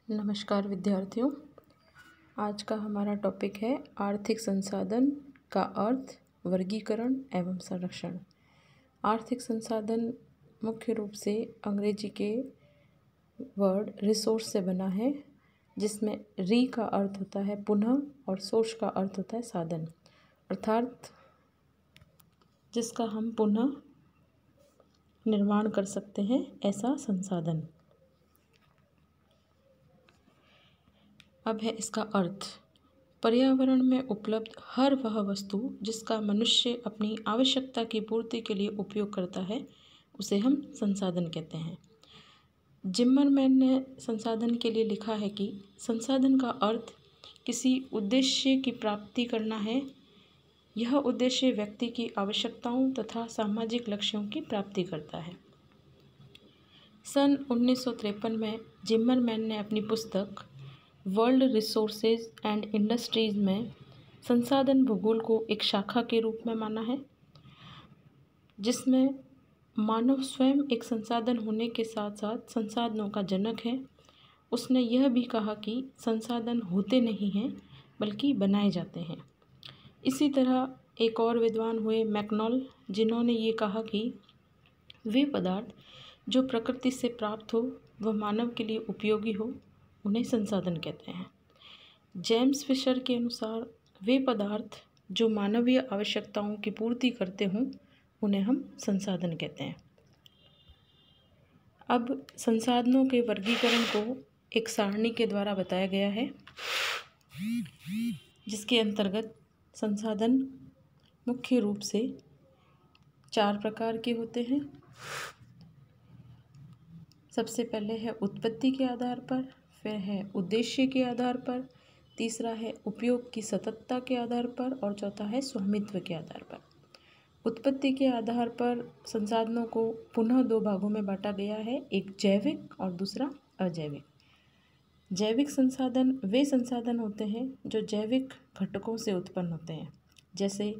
नमस्कार विद्यार्थियों। आज का हमारा टॉपिक है आर्थिक संसाधन का अर्थ, वर्गीकरण एवं संरक्षण। आर्थिक संसाधन मुख्य रूप से अंग्रेजी के वर्ड रिसोर्स से बना है, जिसमें री का अर्थ होता है पुनः और सोर्स का अर्थ होता है साधन, अर्थात जिसका हम पुनः निर्माण कर सकते हैं ऐसा संसाधन। अब है इसका अर्थ। पर्यावरण में उपलब्ध हर वह वस्तु जिसका मनुष्य अपनी आवश्यकता की पूर्ति के लिए उपयोग करता है उसे हम संसाधन कहते हैं। जिम्मरमैन ने संसाधन के लिए लिखा है कि संसाधन का अर्थ किसी उद्देश्य की प्राप्ति करना है। यह उद्देश्य व्यक्ति की आवश्यकताओं तथा सामाजिक लक्ष्यों की प्राप्ति करता है। सन 1953 में जिम्मरमैन ने अपनी पुस्तक वर्ल्ड रिसोर्सेज एंड इंडस्ट्रीज़ में संसाधन भूगोल को एक शाखा के रूप में माना है, जिसमें मानव स्वयं एक संसाधन होने के साथ साथ संसाधनों का जनक है। उसने यह भी कहा कि संसाधन होते नहीं हैं बल्कि बनाए जाते हैं। इसी तरह एक और विद्वान हुए मैकनॉल, जिन्होंने ये कहा कि वे पदार्थ जो प्रकृति से प्राप्त हो वह मानव के लिए उपयोगी हो उन्हें संसाधन कहते हैं। जेम्स फिशर के अनुसार वे पदार्थ जो मानवीय आवश्यकताओं की पूर्ति करते हों उन्हें हम संसाधन कहते हैं। अब संसाधनों के वर्गीकरण को एक सारणी के द्वारा बताया गया है, जिसके अंतर्गत संसाधन मुख्य रूप से 4 प्रकार के होते हैं। सबसे पहले है उत्पत्ति के आधार पर, फिर है उद्देश्य के आधार पर, तीसरा है उपयोग की सततता के आधार पर और चौथा है स्वामित्व के आधार पर। उत्पत्ति के आधार पर संसाधनों को पुनः 2 भागों में बांटा गया है, एक जैविक और दूसरा अजैविक। जैविक संसाधन वे संसाधन होते हैं जो जैविक घटकों से उत्पन्न होते हैं, जैसे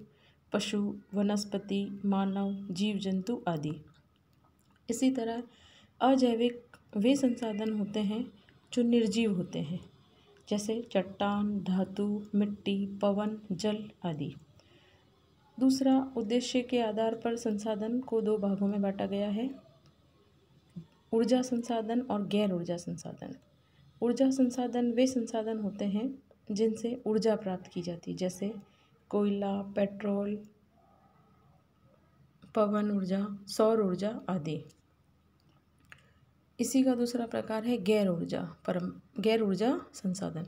पशु, वनस्पति, मानव, जीव जंतु आदि। इसी तरह अजैविक वे संसाधन होते हैं जो निर्जीव होते हैं, जैसे चट्टान, धातु, मिट्टी, पवन, जल आदि। दूसरा, उद्देश्य के आधार पर संसाधन को 2 भागों में बांटा गया है, ऊर्जा संसाधन और गैर ऊर्जा संसाधन। ऊर्जा संसाधन वे संसाधन होते हैं जिनसे ऊर्जा प्राप्त की जाती है, जैसे कोयला, पेट्रोल, पवन ऊर्जा, सौर ऊर्जा आदि। इसी का दूसरा प्रकार है गैर ऊर्जा संसाधन।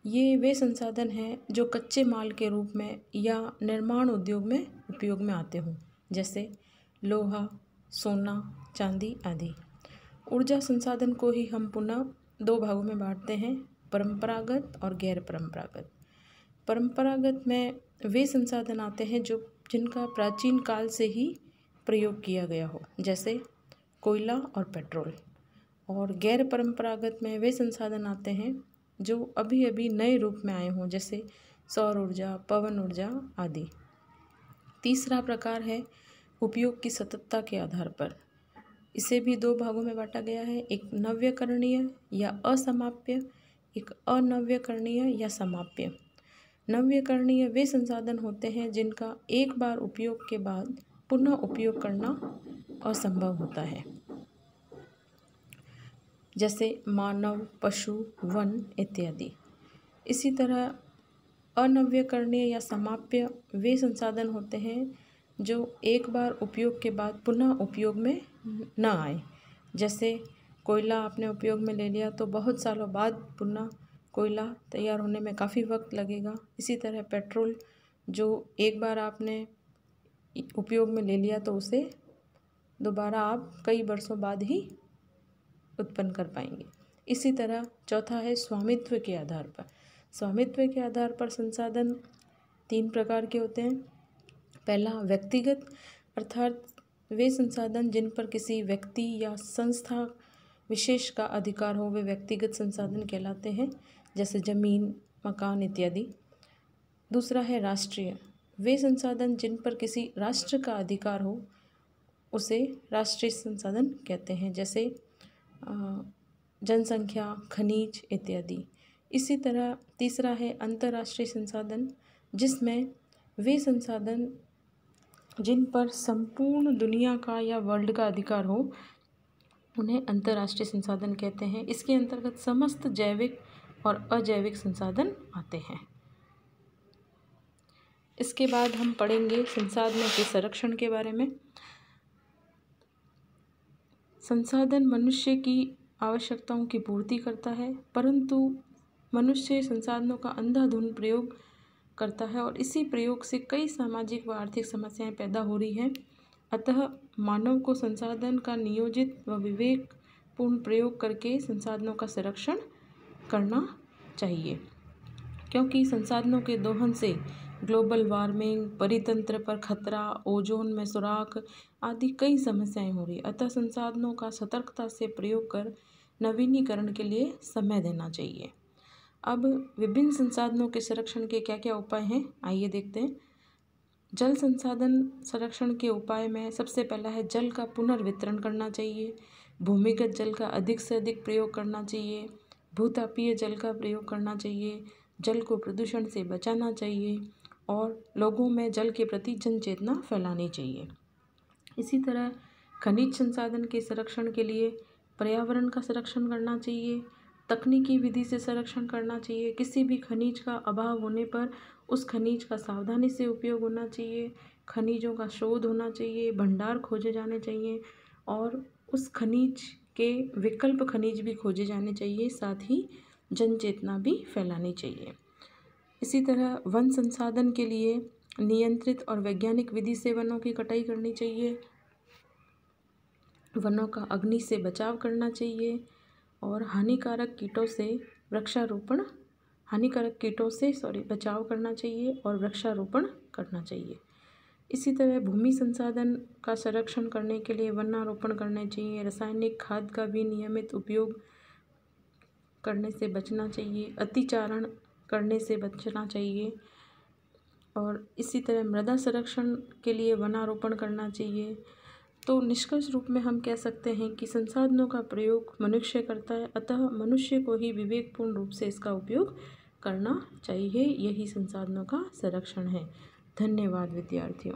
ये वे संसाधन हैं जो कच्चे माल के रूप में या निर्माण उद्योग में उपयोग में आते हों, जैसे लोहा, सोना, चांदी आदि। ऊर्जा संसाधन को ही हम पुनः 2 भागों में बांटते हैं, परंपरागत और गैर परंपरागत। परंपरागत में वे संसाधन आते हैं जिनका प्राचीन काल से ही प्रयोग किया गया हो, जैसे कोयला और पेट्रोल। और गैर परंपरागत में वे संसाधन आते हैं जो अभी अभी नए रूप में आए हों, जैसे सौर ऊर्जा, पवन ऊर्जा आदि। तीसरा प्रकार है उपयोग की सततता के आधार पर। इसे भी 2 भागों में बांटा गया है, एक नव्यकरणीय या असमाप्य, एक अनव्यकरणीय या समाप्य। नव्यकरणीय वे संसाधन होते हैं जिनका एक बार उपयोग के बाद पुनः उपयोग करना असंभव होता है, जैसे मानव, पशु, वन इत्यादि। इसी तरह अनव्यकरणीय या समाप्य वे संसाधन होते हैं जो एक बार उपयोग के बाद पुनः उपयोग में न आए, जैसे कोयला आपने उपयोग में ले लिया तो बहुत सालों बाद पुनः कोयला तैयार होने में काफ़ी वक्त लगेगा। इसी तरह पेट्रोल जो एक बार आपने उपयोग में ले लिया तो उसे दोबारा आप कई वर्षों बाद ही उत्पन्न कर पाएंगे। इसी तरह चौथा है स्वामित्व के आधार पर। स्वामित्व के आधार पर संसाधन 3 प्रकार के होते हैं। पहला, व्यक्तिगत, अर्थात वे संसाधन जिन पर किसी व्यक्ति या संस्था विशेष का अधिकार हो वे व्यक्तिगत संसाधन कहलाते हैं, जैसे जमीन, मकान इत्यादि। दूसरा है राष्ट्रीय, वे संसाधन जिन पर किसी राष्ट्र का अधिकार हो उसे राष्ट्रीय संसाधन कहते हैं, जैसे जनसंख्या, खनिज इत्यादि। इसी तरह तीसरा है अंतर्राष्ट्रीय संसाधन, जिसमें वे संसाधन जिन पर संपूर्ण दुनिया का या वर्ल्ड का अधिकार हो उन्हें अंतर्राष्ट्रीय संसाधन कहते हैं। इसके अंतर्गत समस्त जैविक और अजैविक संसाधन आते हैं। इसके बाद हम पढ़ेंगे संसाधनों के संरक्षण के बारे में। संसाधन मनुष्य की आवश्यकताओं की पूर्ति करता है, परंतु मनुष्य संसाधनों का अंधाधुंध प्रयोग करता है और इसी प्रयोग से कई सामाजिक व आर्थिक समस्याएं पैदा हो रही हैं। अतः मानव को संसाधन का नियोजित व विवेकपूर्ण प्रयोग करके संसाधनों का संरक्षण करना चाहिए, क्योंकि संसाधनों के दोहन से ग्लोबल वार्मिंग, परितंत्र पर खतरा, ओजोन में सुराख आदि कई समस्याएं हो रही। अतः संसाधनों का सतर्कता से प्रयोग कर नवीनीकरण के लिए समय देना चाहिए। अब विभिन्न संसाधनों के संरक्षण के क्या क्या उपाय हैं, आइए देखते हैं। जल संसाधन संरक्षण के उपाय में सबसे पहला है जल का पुनर्वितरण करना चाहिए, भूमिगत जल का अधिक से अधिक प्रयोग करना चाहिए, भूतापीय जल का प्रयोग करना चाहिए, जल को प्रदूषण से बचाना चाहिए और लोगों में जल के प्रति जन चेतना फैलानी चाहिए। इसी तरह खनिज संसाधन के संरक्षण के लिए पर्यावरण का संरक्षण करना चाहिए, तकनीकी विधि से संरक्षण करना चाहिए। किसी भी खनिज का अभाव होने पर उस खनिज का सावधानी से उपयोग होना चाहिए, खनिजों का शोध होना चाहिए, भंडार खोजे जाने चाहिए और उस खनिज के विकल्प खनिज भी खोजे जाने चाहिए, साथ ही जन चेतना भी फैलानी चाहिए। इसी तरह वन संसाधन के लिए नियंत्रित और वैज्ञानिक विधि से वनों की कटाई करनी चाहिए, वनों का अग्नि से बचाव करना चाहिए और हानिकारक कीटों से बचाव करना चाहिए और वृक्षारोपण करना चाहिए। इसी तरह भूमि संसाधन का संरक्षण करने के लिए वनारोपण करने चाहिए, रासायनिक खाद का भी नियमित उपयोग करने से बचना चाहिए, अतिचारण करने से बचना चाहिए और इसी तरह मृदा संरक्षण के लिए वनारोपण करना चाहिए। तो निष्कर्ष रूप में हम कह सकते हैं कि संसाधनों का प्रयोग मनुष्य करता है, अतः मनुष्य को ही विवेकपूर्ण रूप से इसका उपयोग करना चाहिए। यही संसाधनों का संरक्षण है। धन्यवाद विद्यार्थियों।